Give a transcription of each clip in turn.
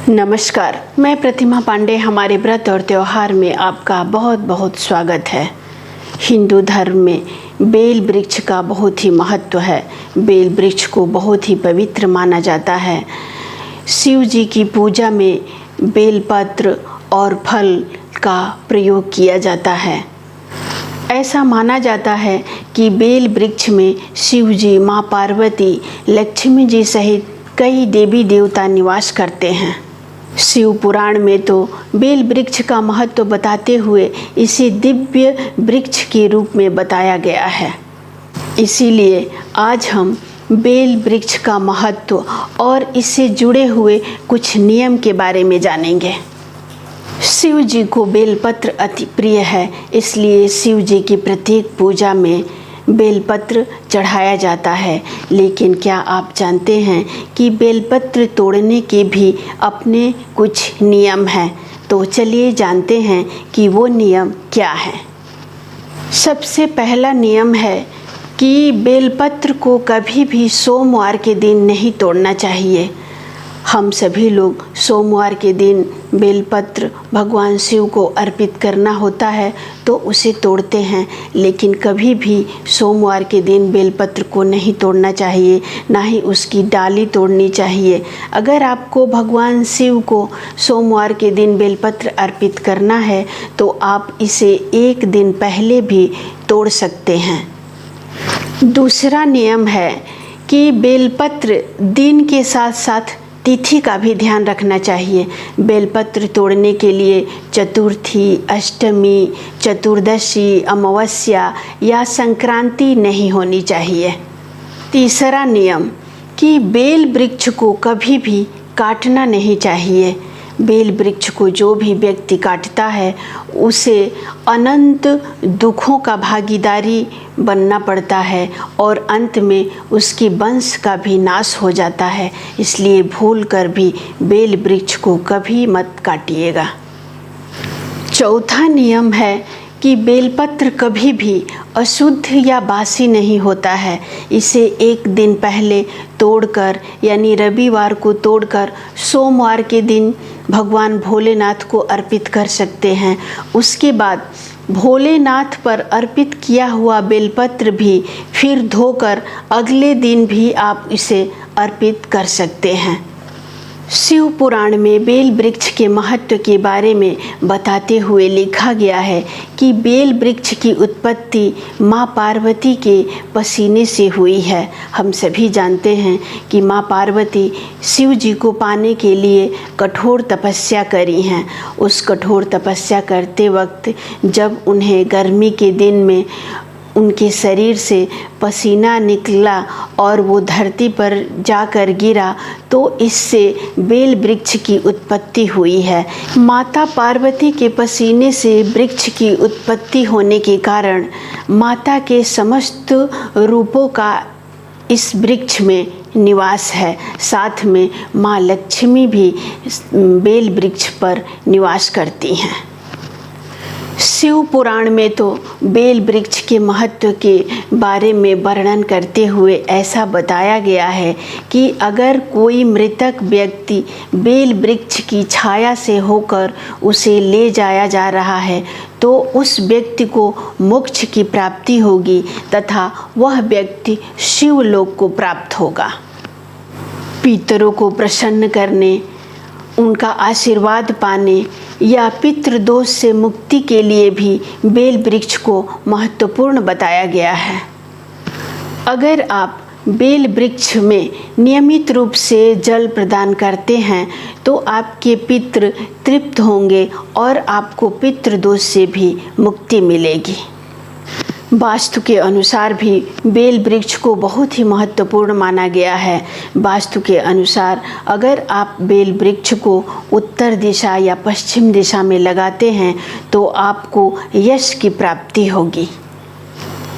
नमस्कार, मैं प्रतिमा पांडे। हमारे व्रत और त्यौहार में आपका बहुत बहुत स्वागत है। हिंदू धर्म में बेल वृक्ष का बहुत ही महत्व है। बेल वृक्ष को बहुत ही पवित्र माना जाता है। शिव जी की पूजा में बेलपत्र और फल का प्रयोग किया जाता है। ऐसा माना जाता है कि बेल वृक्ष में शिव जी, माँ पार्वती, लक्ष्मी जी सहित कई देवी देवता निवास करते हैं। शिव पुराण में तो बेल वृक्ष का महत्व बताते हुए इसे दिव्य वृक्ष के रूप में बताया गया है। इसीलिए आज हम बेल वृक्ष का महत्व और इससे जुड़े हुए कुछ नियम के बारे में जानेंगे। शिव जी को बेलपत्र अति प्रिय है, इसलिए शिव जी की प्रत्येक पूजा में बेलपत्र चढ़ाया जाता है। लेकिन क्या आप जानते हैं कि बेलपत्र तोड़ने के भी अपने कुछ नियम हैं? तो चलिए जानते हैं कि वो नियम क्या है। सबसे पहला नियम है कि बेलपत्र को कभी भी सोमवार के दिन नहीं तोड़ना चाहिए। हम सभी लोग सोमवार के दिन बेलपत्र भगवान शिव को अर्पित करना होता है तो उसे तोड़ते हैं, लेकिन कभी भी सोमवार के दिन बेलपत्र को नहीं तोड़ना चाहिए, ना ही उसकी डाली तोड़नी चाहिए। अगर आपको भगवान शिव को सोमवार के दिन बेलपत्र अर्पित करना है तो आप इसे एक दिन पहले भी तोड़ सकते हैं। दूसरा नियम है कि बेलपत्र दिन के साथ साथ तिथि का भी ध्यान रखना चाहिए। बेलपत्र तोड़ने के लिए चतुर्थी, अष्टमी, चतुर्दशी, अमावस्या या संक्रांति नहीं होनी चाहिए। तीसरा नियम कि बेल वृक्ष को कभी भी काटना नहीं चाहिए। बेल वृक्ष को जो भी व्यक्ति काटता है उसे अनंत दुखों का भागीदारी बनना पड़ता है और अंत में उसकी वंश का भी नाश हो जाता है। इसलिए भूल कर भी बेल वृक्ष को कभी मत काटिएगा। चौथा नियम है कि बेलपत्र कभी भी अशुद्ध या बासी नहीं होता है। इसे एक दिन पहले तोड़कर यानी रविवार को तोड़कर सोमवार के दिन भगवान भोलेनाथ को अर्पित कर सकते हैं। उसके बाद भोलेनाथ पर अर्पित किया हुआ बेलपत्र भी फिर धोकर अगले दिन भी आप इसे अर्पित कर सकते हैं। शिव पुराण में बेल वृक्ष के महत्व के बारे में बताते हुए लिखा गया है कि बेल वृक्ष की उत्पत्ति माँ पार्वती के पसीने से हुई है। हम सभी जानते हैं कि माँ पार्वती शिव जी को पाने के लिए कठोर तपस्या करी हैं। उस कठोर तपस्या करते वक्त जब उन्हें गर्मी के दिन में उनके शरीर से पसीना निकला और वो धरती पर जाकर गिरा तो इससे बेल वृक्ष की उत्पत्ति हुई है। माता पार्वती के पसीने से वृक्ष की उत्पत्ति होने के कारण माता के समस्त रूपों का इस वृक्ष में निवास है। साथ में माँ लक्ष्मी भी बेल वृक्ष पर निवास करती हैं। शिव पुराण में तो बेल वृक्ष के महत्व के बारे में वर्णन करते हुए ऐसा बताया गया है कि अगर कोई मृतक व्यक्ति बेल वृक्ष की छाया से होकर उसे ले जाया जा रहा है तो उस व्यक्ति को मोक्ष की प्राप्ति होगी तथा वह व्यक्ति शिवलोक को प्राप्त होगा। पितरों को प्रसन्न करने, उनका आशीर्वाद पाने या पितृदोष से मुक्ति के लिए भी बेल वृक्ष को महत्वपूर्ण बताया गया है। अगर आप बेल वृक्ष में नियमित रूप से जल प्रदान करते हैं तो आपके पितृ तृप्त होंगे और आपको पितृदोष से भी मुक्ति मिलेगी। वास्तु के अनुसार भी बेल वृक्ष को बहुत ही महत्वपूर्ण माना गया है। वास्तु के अनुसार अगर आप बेल वृक्ष को उत्तर दिशा या पश्चिम दिशा में लगाते हैं तो आपको यश की प्राप्ति होगी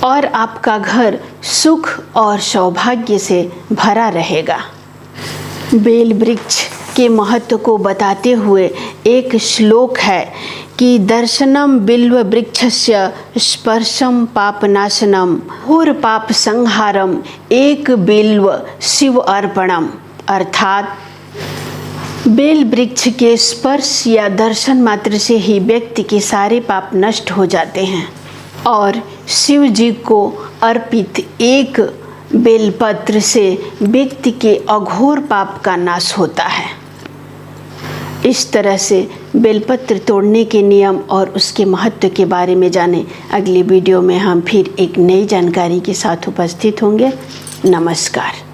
और आपका घर सुख और सौभाग्य से भरा रहेगा। बेल वृक्ष के महत्व को बताते हुए एक श्लोक है कि दर्शनम बिल्व वृक्षस्य स्पर्शम पापनाशनम हुर पाप संहारम एक बिल्व शिव अर्पणम। अर्थात बेल वृक्ष के स्पर्श या दर्शन मात्र से ही व्यक्ति के सारे पाप नष्ट हो जाते हैं और शिव जी को अर्पित एक बेलपत्र से व्यक्ति के अघोर पाप का नाश होता है। इस तरह से बेलपत्र तोड़ने के नियम और उसके महत्व के बारे में जानें। अगली वीडियो में हम फिर एक नई जानकारी के साथ उपस्थित होंगे। नमस्कार।